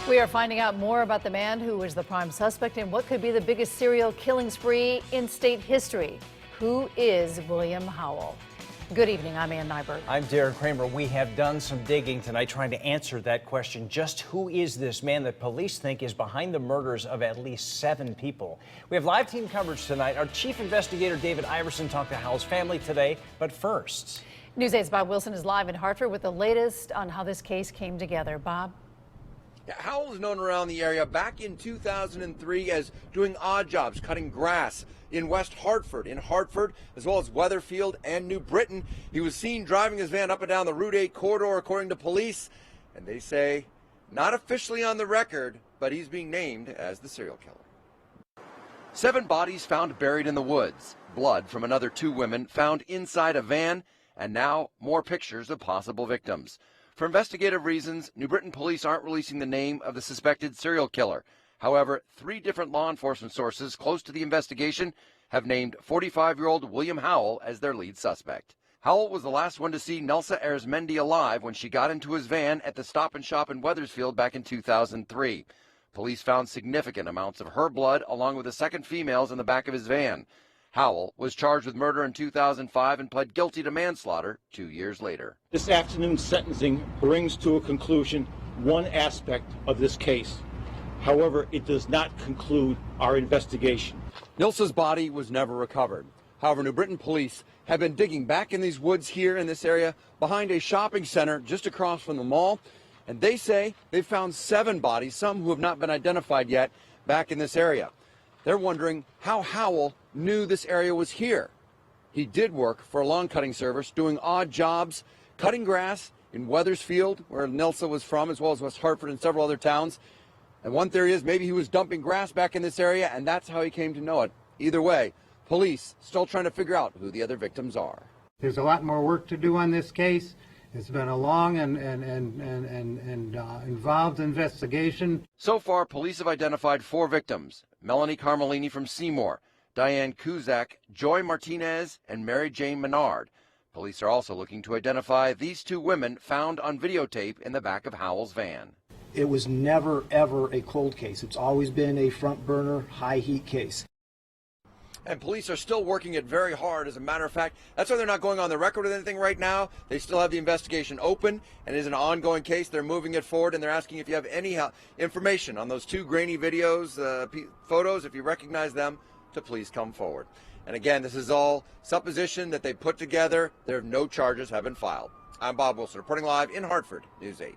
We are finding out more about the man who was the prime suspect in what could be the biggest serial killing spree in state history. Who is William Howell? Good evening, I'm Ann Nyberg. I'm Darren Kramer. We have done some digging tonight trying to answer that question. Just who is this man that police think is behind the murders of at least 7 people? We have live team coverage tonight. Our chief investigator, David Iverson, talked to Howell's family today. But first, News 8's Bob Wilson is live in Hartford with the latest on how this case came together. Bob? Yeah, Howell was known around the area back in 2003 as doing odd jobs, cutting grass in West Hartford, as well as Weatherfield and New Britain. He was seen driving his van up and down the Route 8 corridor, according to police. And they say, not officially on the record, but he's being named as the serial killer. 7 bodies found buried in the woods. Blood from another 2 women found inside a van, and now more pictures of possible victims. For investigative reasons, New Britain police aren't releasing the name of the suspected serial killer. However, 3 different law enforcement sources close to the investigation have named 45-year-old William Howell as their lead suspect. Howell was the last one to see Nelsa Arizmendi alive when she got into his van at the Stop and Shop in Wethersfield back in 2003. Police found significant amounts of her blood along with the second female's in the back of his van. Howell was charged with murder in 2005 and pled guilty to manslaughter 2 years later. This afternoon's sentencing brings to a conclusion one aspect of this case. However, it does not conclude our investigation. Nilsa's body was never recovered. However, New Britain police have been digging back in these woods here in this area behind a shopping center just across from the mall. And they say they've found 7 bodies, some who have not been identified yet, back in this area. They're wondering how Howell knew this area was here. He did work for a lawn cutting service, doing odd jobs, cutting grass in Wethersfield, where Nelsa was from, as well as West Hartford and several other towns. And one theory is maybe he was dumping grass back in this area, and that's how he came to know it. Either way, police still trying to figure out who the other victims are. There's a lot more work to do on this case. It's been a long and involved investigation. So far, police have identified 4 victims: Melanie Carmelini from Seymour, Diane Kuzak, Joy Martinez, and Mary Jane Menard. Police are also looking to identify these 2 women found on videotape in the back of Howell's van. It was never, ever a cold case. It's always been a front burner, high heat case. And police are still working it very hard. As a matter of fact, that's why they're not going on the record with anything right now. They still have the investigation open, and it is an ongoing case. They're moving it forward, and they're asking if you have any information on those 2 grainy videos, photos, if you recognize them, to please come forward. And again, this is all supposition that they put together. No charges have been filed. I'm Bob Wilson, reporting live in Hartford, News 8.